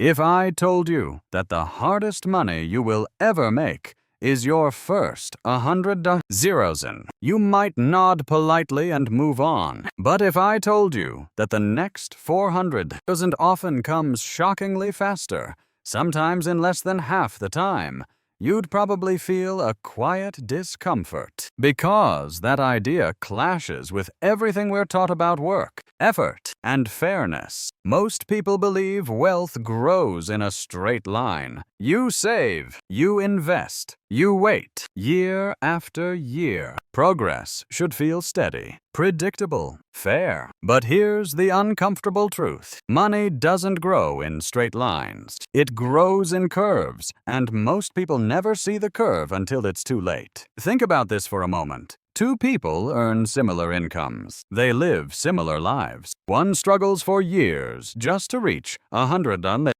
If I told you that the hardest money you will ever make is your first $100 in, you might nod politely and move on. But if I told you that the next 400,000 often comes shockingly faster, sometimes in less than half the time, you'd probably feel a quiet discomfort, because that idea clashes with everything we're taught about work, effort, and fairness. Most people believe wealth grows in a straight line. You save, you invest, you wait, year after year. Progress should feel steady, predictable, fair. But here's the uncomfortable truth. Money doesn't grow in straight lines. It grows in curves, and most people never see the curve until it's too late. Think about this for a moment. Two people earn similar incomes. They live similar lives. One struggles for years just to reach $100.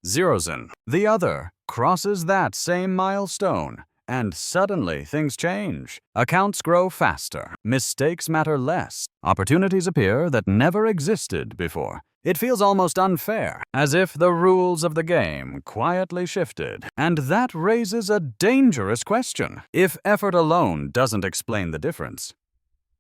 The other crosses that same milestone, and suddenly things change. Accounts grow faster. Mistakes matter less. Opportunities appear that never existed before. It feels almost unfair, as if the rules of the game quietly shifted. And that raises a dangerous question. If effort alone doesn't explain the difference,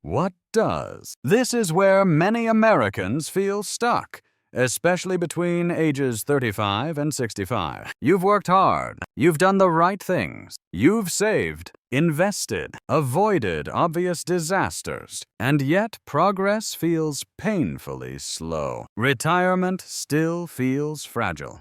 what does? This is where many Americans feel stuck, especially between ages 35 and 65. You've worked hard. You've done the right things. You've saved, invested, avoided obvious disasters, and yet progress feels painfully slow. Retirement still feels fragile.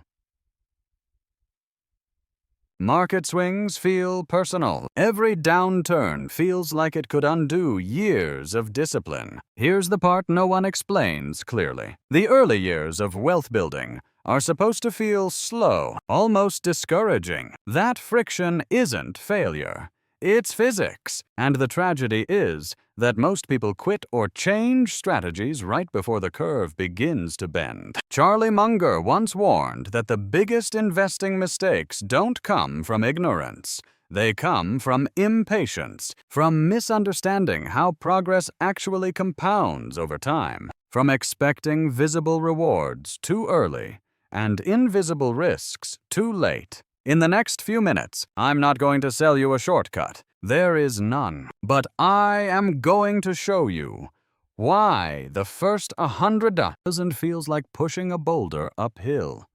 Market swings feel personal. Every downturn feels like it could undo years of discipline. Here's the part no one explains clearly. The early years of wealth building are supposed to feel slow, almost discouraging. That friction isn't failure. It's physics. And the tragedy is that most people quit or change strategies right before the curve begins to bend. Charlie Munger once warned that the biggest investing mistakes don't come from ignorance. They come from impatience, from misunderstanding how progress actually compounds over time, from expecting visible rewards too early and invisible risks too late. In the next few minutes, I'm not going to sell you a shortcut. There is none. But I am going to show you why the first $100 feels like pushing a boulder uphill,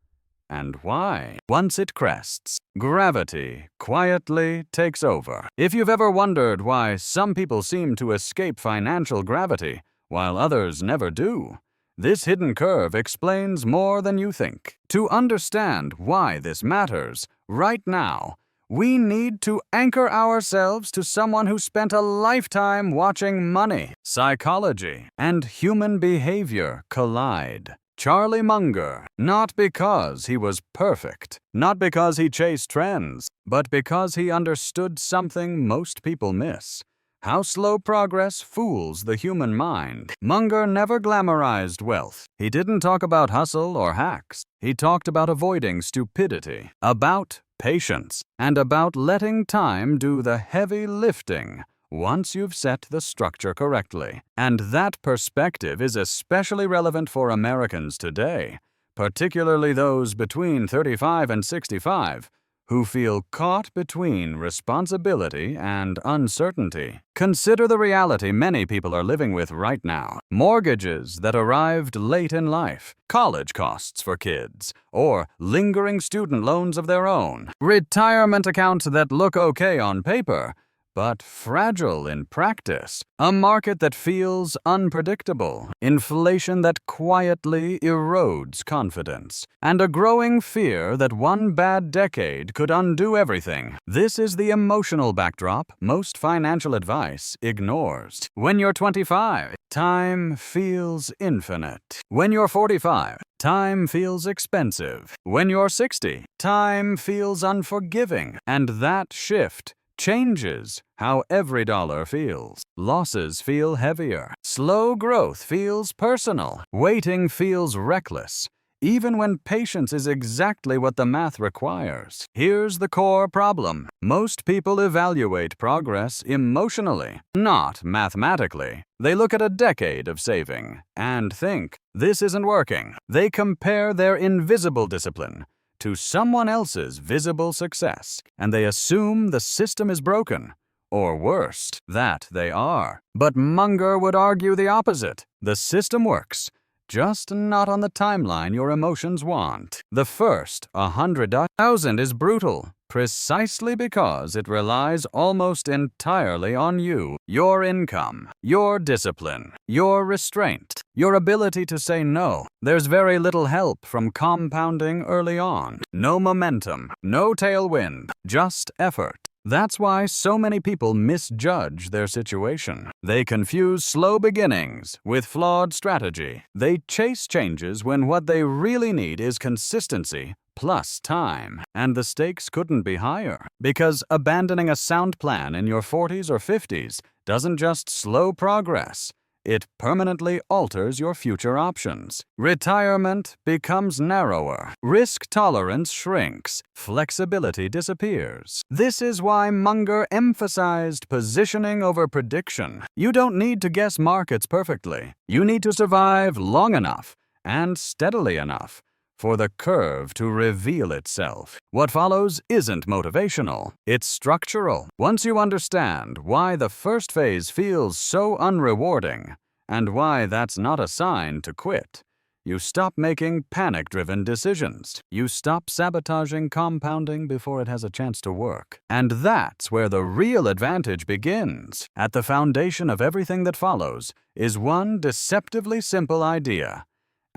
and why, once it crests, gravity quietly takes over. If you've ever wondered why some people seem to escape financial gravity while others never do, this hidden curve explains more than you think. To understand why this matters, right now, we need to anchor ourselves to someone who spent a lifetime watching money, psychology, and human behavior collide. Charlie Munger, not because he was perfect, not because he chased trends, but because he understood something most people miss: how slow progress fools the human mind. Munger never glamorized wealth. He didn't talk about hustle or hacks. He talked about avoiding stupidity, about patience, and about letting time do the heavy lifting once you've set the structure correctly. And that perspective is especially relevant for Americans today, particularly those between 35 and 65, who feel caught between responsibility and uncertainty. Consider the reality many people are living with right now: mortgages that arrived late in life, college costs for kids, or lingering student loans of their own, retirement accounts that look okay on paper, but fragile in practice, a market that feels unpredictable, inflation that quietly erodes confidence, and a growing fear that one bad decade could undo everything. This is the emotional backdrop most financial advice ignores. When you're 25, time feels infinite. When you're 45, time feels expensive. When you're 60, time feels unforgiving. And that shift changes how every dollar feels. Losses feel heavier. Slow growth feels personal. Waiting feels reckless, even when patience is exactly what the math requires. Here's the core problem. Most people evaluate progress emotionally, not mathematically. They look at a decade of saving and think, this isn't working. They compare their invisible discipline to someone else's visible success, and they assume the system is broken. Or worst, that they are. But Munger would argue the opposite. The system works, just not on the timeline your emotions want. The first 100,000 is brutal, precisely because it relies almost entirely on you, your income, your discipline, your restraint, your ability to say no. There's very little help from compounding early on. No momentum, no tailwind, just effort. That's why so many people misjudge their situation. They confuse slow beginnings with flawed strategy. They chase changes when what they really need is consistency plus time. And the stakes couldn't be higher, because abandoning a sound plan in your 40s or 50s doesn't just slow progress. It permanently alters your future options. Retirement becomes narrower. Risk tolerance shrinks. Flexibility disappears. This is why Munger emphasized positioning over prediction. You don't need to guess markets perfectly. You need to survive long enough and steadily enough for the curve to reveal itself. What follows isn't motivational, it's structural. Once you understand why the first phase feels so unrewarding, and why that's not a sign to quit, you stop making panic-driven decisions. You stop sabotaging compounding before it has a chance to work. And that's where the real advantage begins. At the foundation of everything that follows is one deceptively simple idea.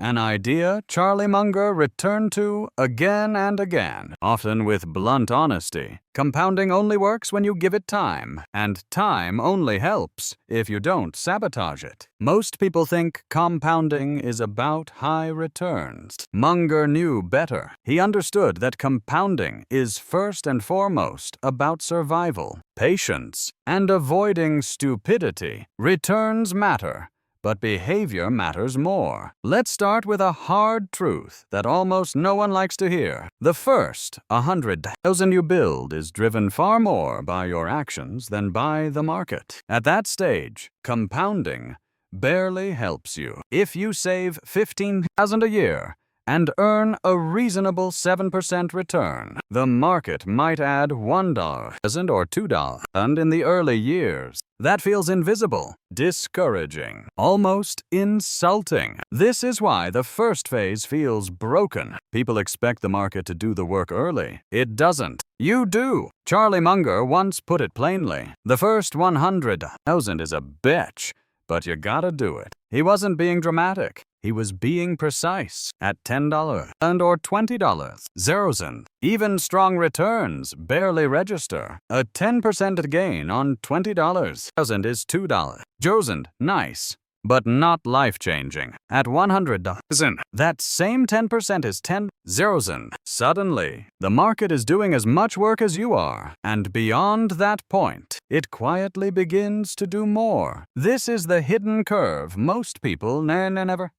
An idea Charlie Munger returned to again and again, often with blunt honesty. Compounding only works when you give it time, and time only helps if you don't sabotage it. Most people think compounding is about high returns. Munger knew better. He understood that compounding is first and foremost about survival, patience, and avoiding stupidity. Returns matter, but behavior matters more. Let's start with a hard truth that almost no one likes to hear. The first 100,000 you build is driven far more by your actions than by the market. At that stage, compounding barely helps you. If you save $15,000 a year and earn a reasonable 7% return, the market might add $1 or $2. And in the early years, that feels invisible, discouraging, almost insulting. This is why the first phase feels broken. People expect the market to do the work early. It doesn't. You do. Charlie Munger once put it plainly. The first 100,000 is a bitch, but you gotta do it. He wasn't being dramatic. He was being precise. At $10 and or $20, zeros in. Even strong returns barely register. A 10% gain on $20 is $2. Josen, nice, but not life-changing. At $100, that same 10% is 10 zeros in. Suddenly, the market is doing as much work as you are, and beyond that point, it quietly begins to do more. This is the hidden curve most people never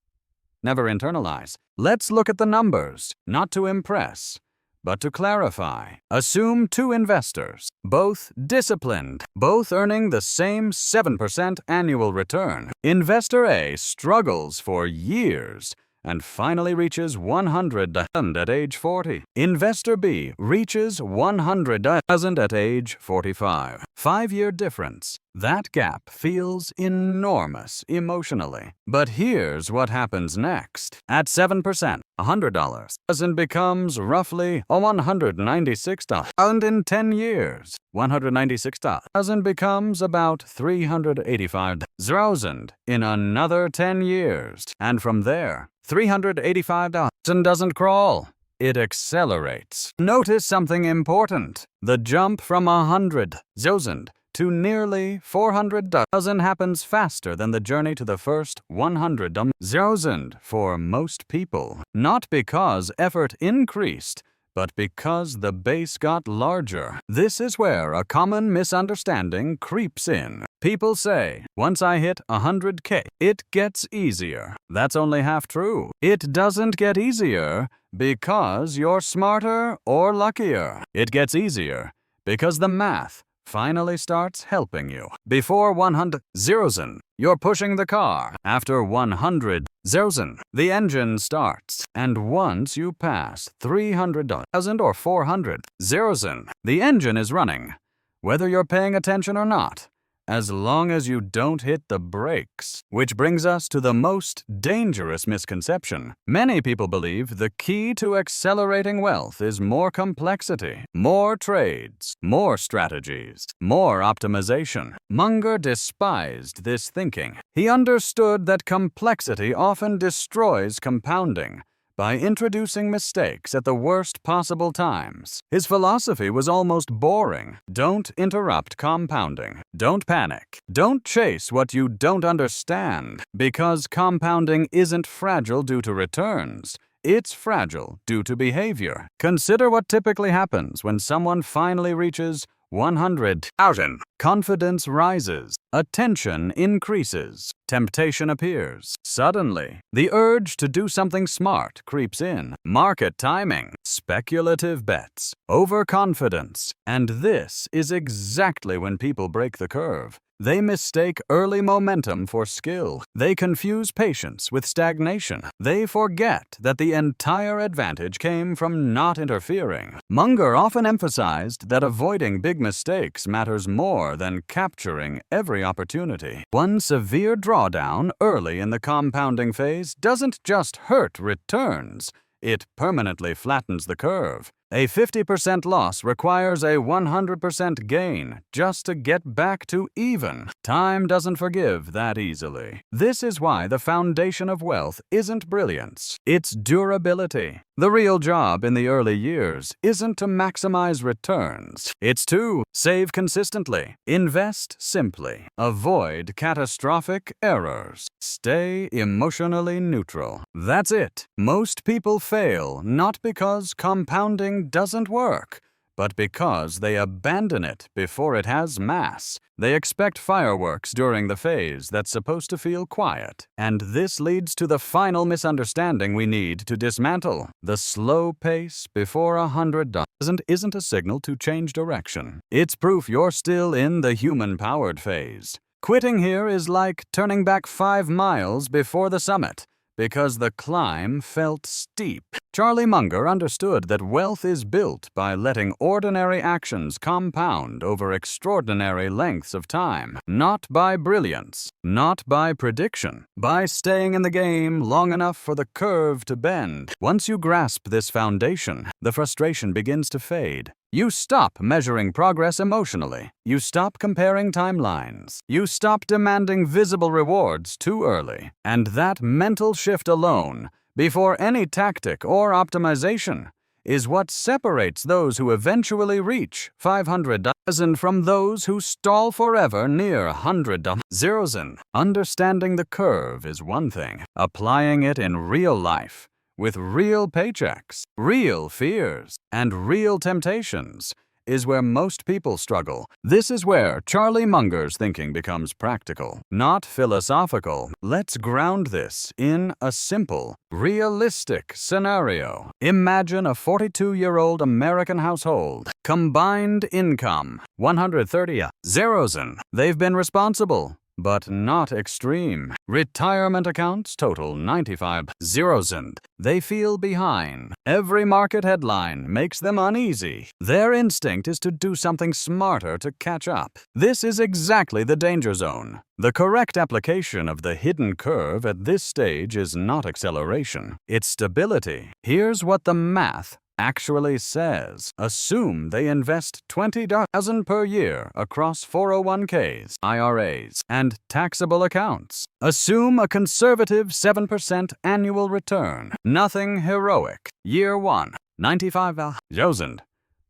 internalize. Let's look at the numbers, not to impress, but to clarify. Assume two investors, both disciplined, both earning the same 7% annual return. Investor A struggles for years and finally reaches 100,000 at age 40. Investor B reaches 100,000 at age 45. 5-year difference. That gap feels enormous emotionally. But here's what happens next. At 7%, $100 becomes roughly $196. And in 10 years, $196 becomes about $385,000 in another 10 years. And from there, $385,000 doesn't crawl. It accelerates. Notice something important. The jump from 100,000 to nearly 400,000 happens faster than the journey to the first 100,000 for most people. Not because effort increased, but because the base got larger. This is where a common misunderstanding creeps in. People say, once I hit 100K, it gets easier. That's only half true. It doesn't get easier because you're smarter or luckier. It gets easier because the math finally starts helping you. Before 100,000, you're pushing the car. After 100,000, the engine starts. And once you pass 300,000 or 400,000, the engine is running, whether you're paying attention or not, as long as you don't hit the brakes. Which brings us to the most dangerous misconception. Many people believe the key to accelerating wealth is more complexity, more trades, more strategies, more optimization. Munger despised this thinking. He understood that complexity often destroys compounding by introducing mistakes at the worst possible times. His philosophy was almost boring. Don't interrupt compounding. Don't panic. Don't chase what you don't understand, because compounding isn't fragile due to returns. It's fragile due to behavior. Consider what typically happens when someone finally reaches 100,000. Confidence rises, attention increases, temptation appears. Suddenly, the urge to do something smart creeps in. Market timing, speculative bets, overconfidence. And this is exactly when people break the curve. They mistake early momentum for skill. They confuse patience with stagnation. They forget that the entire advantage came from not interfering. Munger often emphasized that avoiding big mistakes matters more than capturing every opportunity. One severe drawdown early in the compounding phase doesn't just hurt returns, it permanently flattens the curve. A 50% loss requires a 100% gain just to get back to even. Time doesn't forgive that easily. This is why the foundation of wealth isn't brilliance, it's durability. The real job in the early years isn't to maximize returns. It's to save consistently, invest simply, avoid catastrophic errors, stay emotionally neutral. That's it. Most people fail not because compounding doesn't work, but because they abandon it before it has mass. They expect fireworks during the phase that's supposed to feel quiet. And this leads to the final misunderstanding we need to dismantle. The slow pace before 100,000 isn't a signal to change direction. It's proof you're still in the human-powered phase. Quitting here is like turning back 5 miles before the summit, because the climb felt steep. Charlie Munger understood that wealth is built by letting ordinary actions compound over extraordinary lengths of time, not by brilliance, not by prediction, by staying in the game long enough for the curve to bend. Once you grasp this foundation, the frustration begins to fade. You stop measuring progress emotionally. You stop comparing timelines. You stop demanding visible rewards too early. And that mental shift alone, before any tactic or optimization, is what separates those who eventually reach 500,000 from those who stall forever near 100,000. Understanding the curve is one thing. Applying it in real life, with real paychecks, real fears, and real temptations, is where most people struggle. This is where Charlie Munger's thinking becomes practical, not philosophical. Let's ground this in a simple, realistic scenario. Imagine a 42-year-old American household. Combined income, 130,000. They've been responsible, but not extreme. Retirement accounts total 95,000. They feel behind. Every market headline makes them uneasy. Their instinct is to do something smarter to catch up. This is exactly the danger zone. The correct application of the hidden curve at this stage is not acceleration, it's stability. Here's what the math actually says. Assume they invest 20,000 per year across 401ks, IRAs, and taxable accounts. Assume a conservative 7% annual return. Nothing heroic. Year 1, 95,000.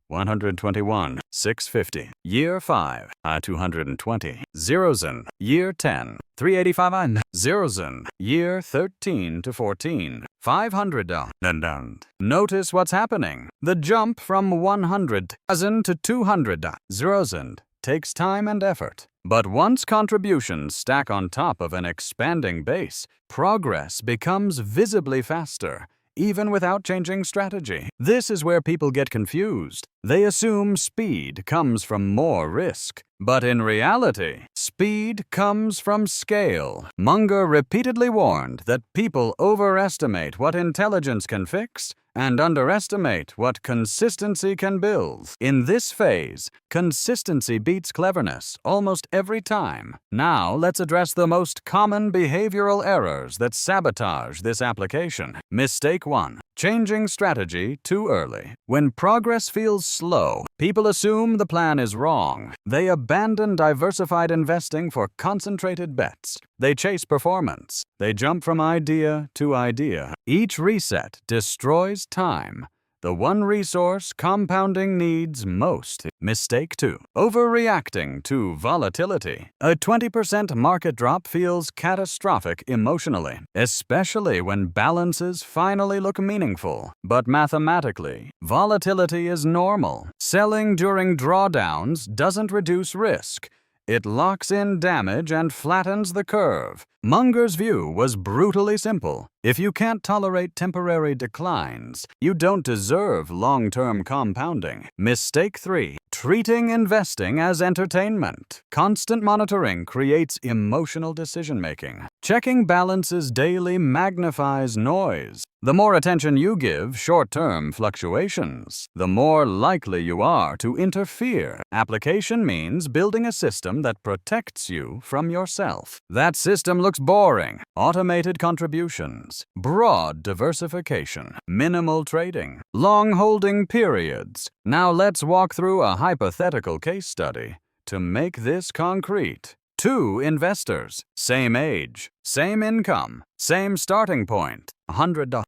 121, 650. Year 5, 220,000. Year 10, 385,000. Year 13 to 14, 500,000. Notice what's happening. The jump from 100,000 to 200,000 takes time and effort. But once contributions stack on top of an expanding base, progress becomes visibly faster. even without changing strategy. This is where people get confused. They assume speed comes from more risk. But in reality, speed comes from scale. Munger repeatedly warned that people overestimate what intelligence can fix and underestimate what consistency can build. In this phase, consistency beats cleverness almost every time. Now, let's address the most common behavioral errors that sabotage this application. Mistake 1. Changing strategy too early. When progress feels slow, people assume the plan is wrong. They abandon diversified investing for concentrated bets. They chase performance. They jump from idea to idea. Each reset destroys time, the one resource compounding needs most. Mistake 2. Overreacting to volatility. A 20% market drop feels catastrophic emotionally, especially when balances finally look meaningful. But mathematically, volatility is normal. Selling during drawdowns doesn't reduce risk. It locks in damage and flattens the curve. Munger's view was brutally simple. If you can't tolerate temporary declines, you don't deserve long-term compounding. Mistake 3. Treating investing as entertainment. Constant monitoring creates emotional decision-making. Checking balances daily magnifies noise. The more attention you give short-term fluctuations, the more likely you are to interfere. Application means building a system that protects you from yourself. That system looks boring. Automated contributions, broad diversification, minimal trading, long holding periods. Now let's walk through a hypothetical case study to make this concrete. 2 investors, same age, same income, same starting point, $100.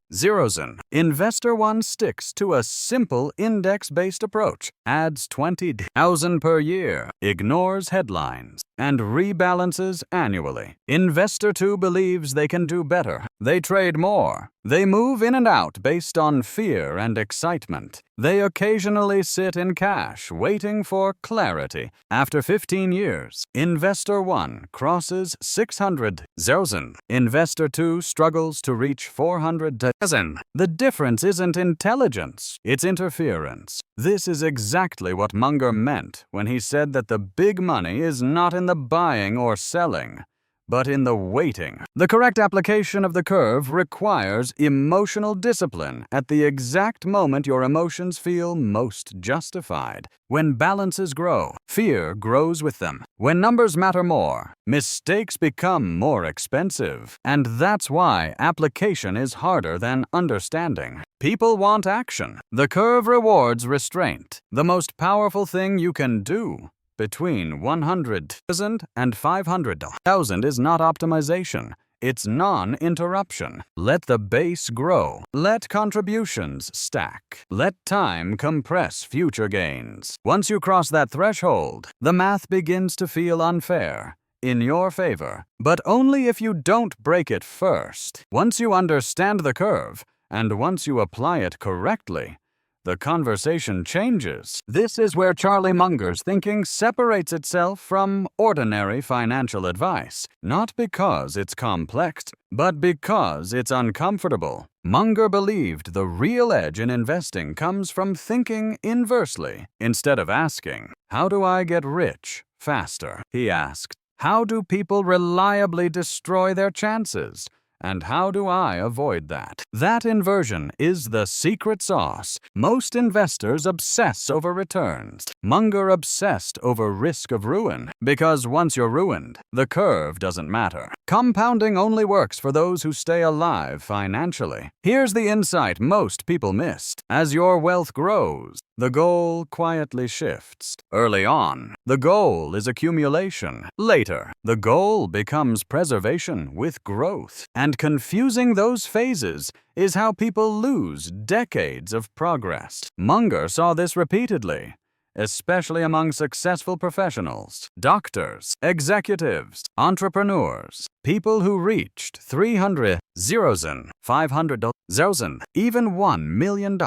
Investor 1 sticks to a simple index-based approach, adds $20,000 per year, ignores headlines, and rebalances annually. Investor 2 believes they can do better. They trade more. They move in and out based on fear and excitement. They occasionally sit in cash, waiting for clarity. After 15 years, Investor 1 crosses 600,000. Investor 2 struggles to reach 400,000. The difference isn't intelligence, it's interference. This is exactly what Munger meant when he said that the big money is not in the buying or selling, but in the waiting. The correct application of the curve requires emotional discipline at the exact moment your emotions feel most justified. When balances grow, fear grows with them. When numbers matter more, mistakes become more expensive. And that's why application is harder than understanding. People want action. The curve rewards restraint. The most powerful thing you can do between 100,000 and 500,000 is not optimization. It's non-interruption. Let the base grow. Let contributions stack. Let time compress future gains. Once you cross that threshold, the math begins to feel unfair. In your favor, but only if you don't break it first. Once you understand the curve, and once you apply it correctly, the conversation changes. This is where Charlie Munger's thinking separates itself from ordinary financial advice, not because it's complex, but because it's uncomfortable. Munger believed the real edge in investing comes from thinking inversely. Instead of asking, "How do I get rich faster?" he asked, "How do people reliably destroy their chances? And how do I avoid that?" That inversion is the secret sauce. Most investors obsess over returns. Munger obsessed over risk of ruin, because once you're ruined, the curve doesn't matter. Compounding only works for those who stay alive financially. Here's the insight most people missed. As your wealth grows, the goal quietly shifts. Early on, the goal is accumulation. Later, the goal becomes preservation with growth. And confusing those phases is how people lose decades of progress. Munger saw this repeatedly, especially among successful professionals, doctors, executives, entrepreneurs, people who reached 300,000, 500,000, even $1 million.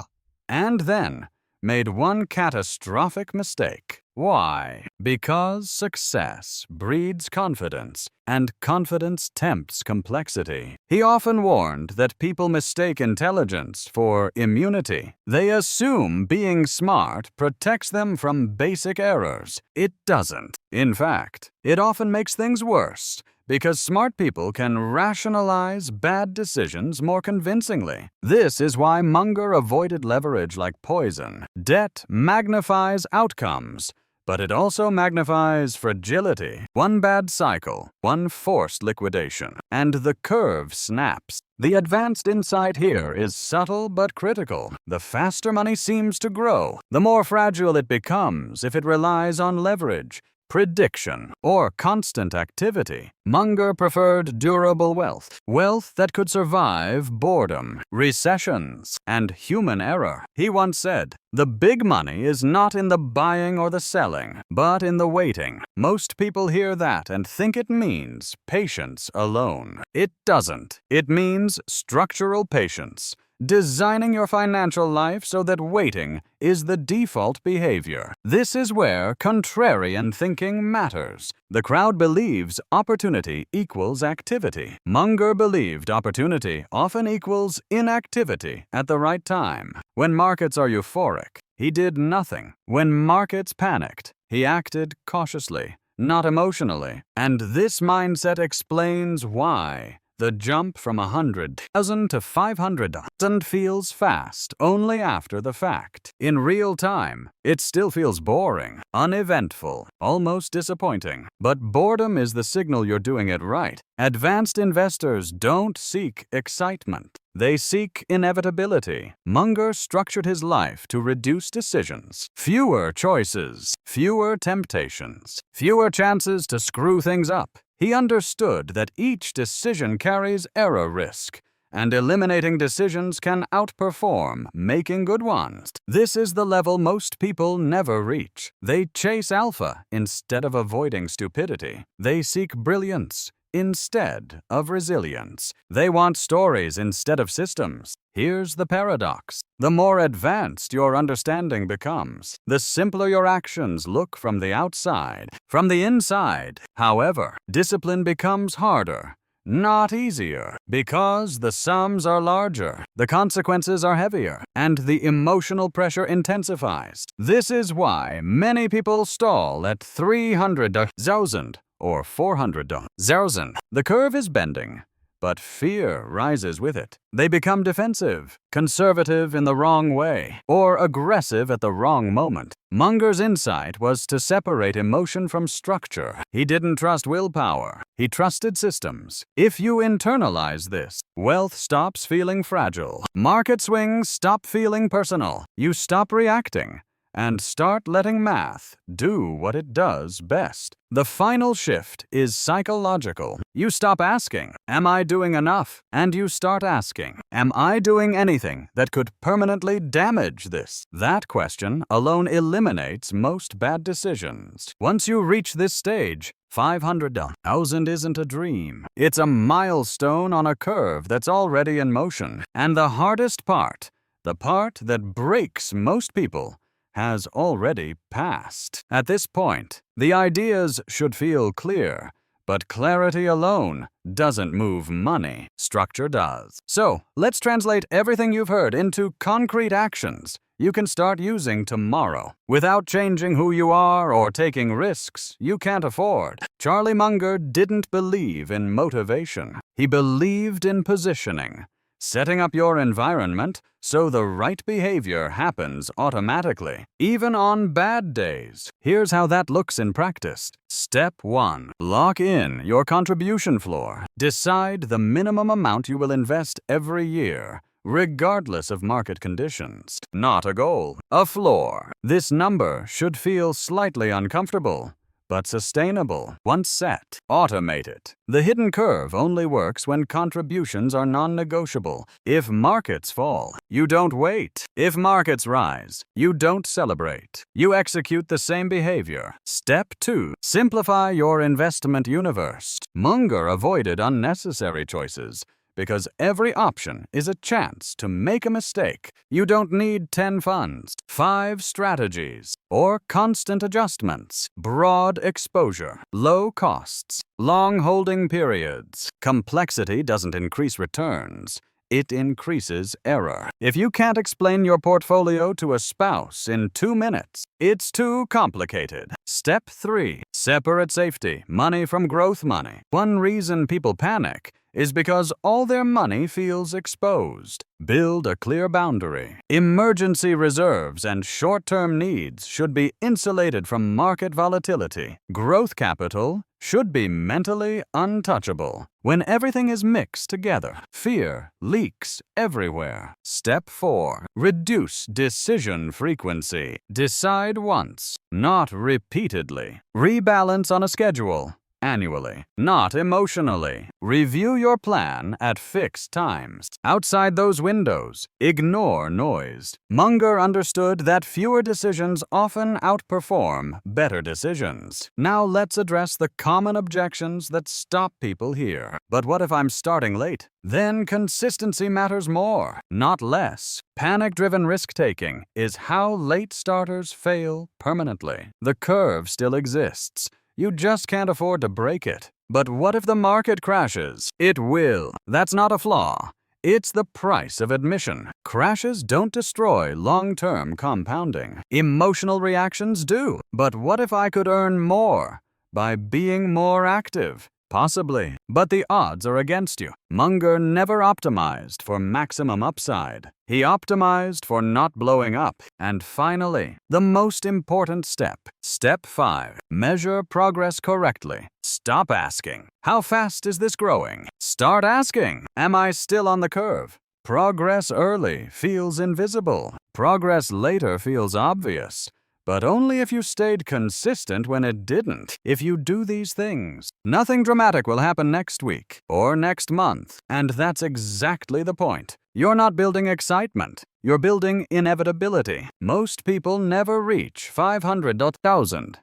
And then, made one catastrophic mistake. Why? Because success breeds confidence, and confidence tempts complexity. He often warned that people mistake intelligence for immunity. They assume being smart protects them from basic errors. It doesn't. In fact, it often makes things worse, because smart people can rationalize bad decisions more convincingly. This is why Munger avoided leverage like poison. Debt magnifies outcomes, but it also magnifies fragility. One bad cycle, one forced liquidation, and the curve snaps. The advanced insight here is subtle but critical. The faster money seems to grow, the more fragile it becomes if it relies on leverage, prediction, or constant activity. Munger preferred durable wealth, wealth that could survive boredom, recessions, and human error. He once said, "The big money is not in the buying or the selling, but in the waiting." Most people hear that and think it means patience alone. It doesn't. It means structural patience. Designing your financial life so that waiting is the default behavior. This is where contrarian thinking matters. The crowd believes opportunity equals activity. Munger believed opportunity often equals inactivity at the right time. When markets are euphoric, he did nothing. When markets panicked, he acted cautiously, not emotionally. And this mindset explains why the jump from 100,000 to 500,000 feels fast only after the fact. In real time, it still feels boring, uneventful, almost disappointing. But boredom is the signal you're doing it right. Advanced investors don't seek excitement. They seek inevitability. Munger structured his life to reduce decisions. Fewer choices, fewer temptations, fewer chances to screw things up. He understood that each decision carries error risk, and eliminating decisions can outperform making good ones. This is the level most people never reach. They chase alpha instead of avoiding stupidity. They seek brilliance instead of resilience. They want stories instead of systems. Here's the paradox. The more advanced your understanding becomes, the simpler your actions look from the outside. From the inside, however, discipline becomes harder, not easier, because the sums are larger, the consequences are heavier, and the emotional pressure intensifies. This is why many people stall at 300,000 or 400,000. The curve is bending, but fear rises with it. They become defensive, conservative in the wrong way, or aggressive at the wrong moment. Munger's insight was to separate emotion from structure. He didn't trust willpower. He trusted systems. If you internalize this, wealth stops feeling fragile. Market swings stop feeling personal. You stop reacting and start letting math do what it does best. The final shift is psychological. You stop asking, "Am I doing enough?" And you start asking, "Am I doing anything that could permanently damage this?" That question alone eliminates most bad decisions. Once you reach this stage, 500,000 isn't a dream. It's a milestone on a curve that's already in motion. And the hardest part, the part that breaks most people, has already passed. At this point, the ideas should feel clear, but clarity alone doesn't move money. Structure does. So, let's translate everything you've heard into concrete actions you can start using tomorrow. Without changing who you are or taking risks you can't afford. Charlie Munger didn't believe in motivation. He believed in positioning. Setting up your environment so the right behavior happens automatically, even on bad days. Here's how that looks in practice. Step 1. Lock in your contribution floor. Decide the minimum amount you will invest every year, regardless of market conditions. Not a goal, a floor. This number should feel slightly uncomfortable, but sustainable. Once set, automate it. The hidden curve only works when contributions are non-negotiable. If markets fall, you don't wait. If markets rise, you don't celebrate. You execute the same behavior. Step 2. Simplify your investment universe. Munger avoided unnecessary choices because every option is a chance to make a mistake. You don't need 10 funds, 5 strategies, or constant adjustments. Broad exposure, low costs, long holding periods. Complexity doesn't increase returns. It increases error. If you can't explain your portfolio to a spouse in 2 minutes, it's too complicated. Step 3. Separate safety, money from growth money. One reason people panic is because all their money feels exposed. Build a clear boundary. Emergency reserves and short-term needs should be insulated from market volatility. Growth capital should be mentally untouchable. When everything is mixed together, fear leaks everywhere. Step 4. Reduce decision frequency. Decide once, not repeatedly. Rebalance on a schedule. Annually, not emotionally. Review your plan at fixed times. Outside those windows, ignore noise. Munger understood that fewer decisions often outperform better decisions. Now let's address the common objections that stop people here. But what if I'm starting late? Then consistency matters more, not less. Panic-driven risk-taking is how late starters fail permanently. The curve still exists. You just can't afford to break it. But what if the market crashes? It will. That's not a flaw. It's the price of admission. Crashes don't destroy long-term compounding. Emotional reactions do. But what if I could earn more by being more active? Possibly, but the odds are against you. Munger never optimized for maximum upside. He optimized for not blowing up. And finally, the most important step. Step 5. Measure progress correctly. Stop asking, how fast is this growing? Start asking, am I still on the curve? Progress early feels invisible. Progress later feels obvious. But only if you stayed consistent when it didn't. If you do these things, nothing dramatic will happen next week or next month. And that's exactly the point. You're not building excitement. You're building inevitability. Most people never reach 500,000.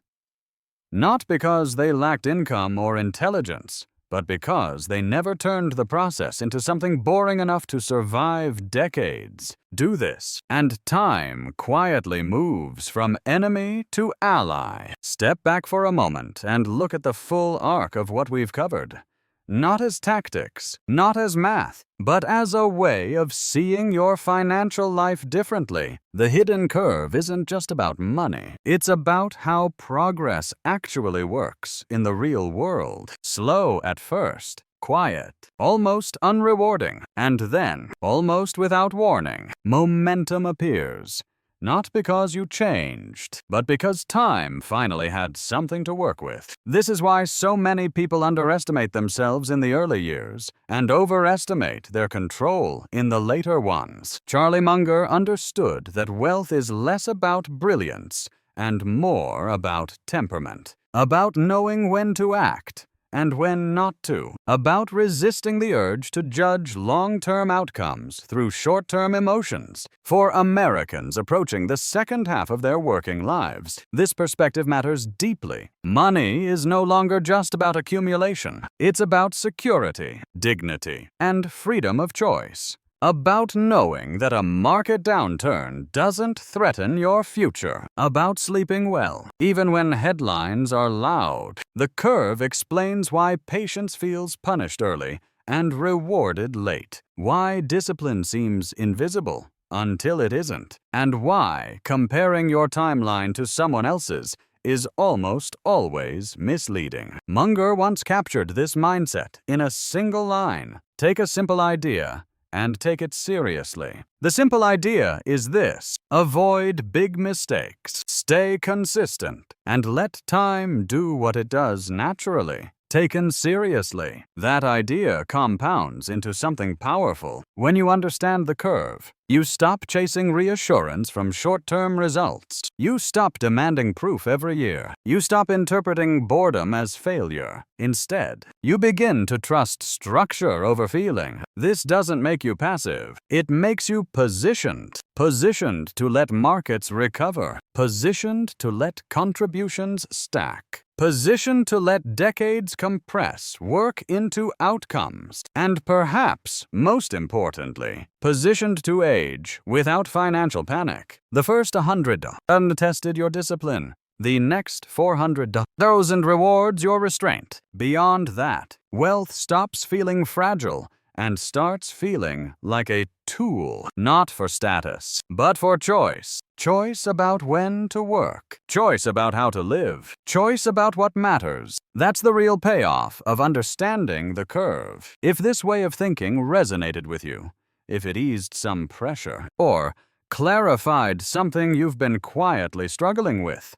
Not because they lacked income or intelligence, but because they never turned the process into something boring enough to survive decades. Do this, and time quietly moves from enemy to ally. Step back for a moment and look at the full arc of what we've covered. Not as tactics, not as math, but as a way of seeing your financial life differently. The hidden curve isn't just about money. It's about how progress actually works in the real world. Slow at first, quiet, almost unrewarding, and then, almost without warning, momentum appears. Not because you changed, but because time finally had something to work with. This is why so many people underestimate themselves in the early years and overestimate their control in the later ones. Charlie Munger understood that wealth is less about brilliance and more about temperament, about knowing when to act and when not to, about resisting the urge to judge long-term outcomes through short-term emotions. For Americans approaching the second half of their working lives, this perspective matters deeply. Money is no longer just about accumulation. It's about security, dignity, and freedom of choice. About knowing that a market downturn doesn't threaten your future. About sleeping well, even when headlines are loud. The curve explains why patience feels punished early and rewarded late. Why discipline seems invisible until it isn't. And why comparing your timeline to someone else's is almost always misleading. Munger once captured this mindset in a single line. Take a simple idea and take it seriously. The simple idea is this: avoid big mistakes, stay consistent, and let time do what it does naturally. Taken seriously, that idea compounds into something powerful. When you understand the curve, you stop chasing reassurance from short-term results. You stop demanding proof every year. You stop interpreting boredom as failure. Instead, you begin to trust structure over feeling. This doesn't make you passive. It makes you positioned. Positioned to let markets recover. Positioned to let contributions stack. Positioned to let decades compress, work into outcomes, and perhaps, most importantly, positioned to age without financial panic. The first 100 untested your discipline. The next 400,000 rewards your restraint. Beyond that, wealth stops feeling fragile and starts feeling like a tool, not for status, but for choice. Choice about when to work. Choice about how to live. Choice about what matters. That's the real payoff of understanding the curve. If this way of thinking resonated with you, if it eased some pressure, or clarified something you've been quietly struggling with,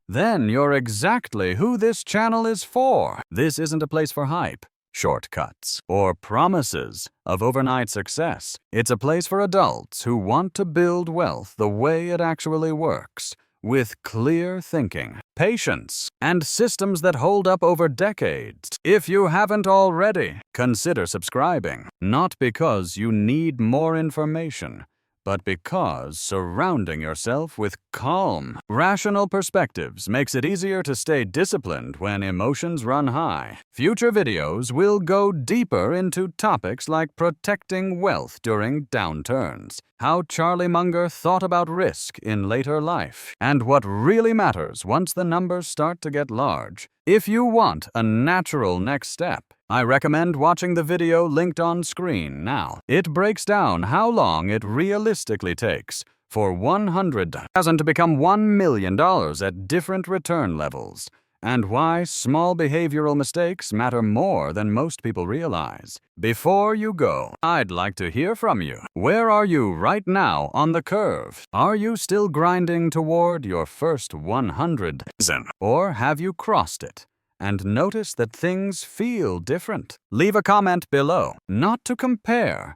then you're exactly who this channel is for. This isn't a place for hype, shortcuts, or promises of overnight success. It's a place for adults who want to build wealth the way it actually works, with clear thinking, patience, and systems that hold up over decades. If you haven't already, consider subscribing, not because you need more information, but because surrounding yourself with calm, rational perspectives makes it easier to stay disciplined when emotions run high. Future videos will go deeper into topics like protecting wealth during downturns, how Charlie Munger thought about risk in later life, and what really matters once the numbers start to get large. If you want a natural next step, I recommend watching the video linked on screen now. It breaks down how long it realistically takes for 100,000 to become $1 million at different return levels, and why small behavioral mistakes matter more than most people realize. Before you go, I'd like to hear from you. Where are you right now on the curve? Are you still grinding toward your first 100,000, or have you crossed it and notice that things feel different? Leave a comment below, not to compare,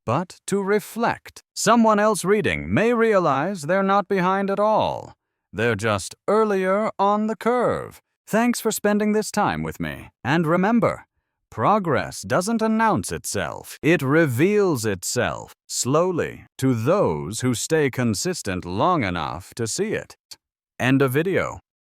but to reflect. Someone else reading may realize they're not behind at all. They're just earlier on the curve. Thanks for spending this time with me. And remember, progress doesn't announce itself. It reveals itself slowly to those who stay consistent long enough to see it. End of video.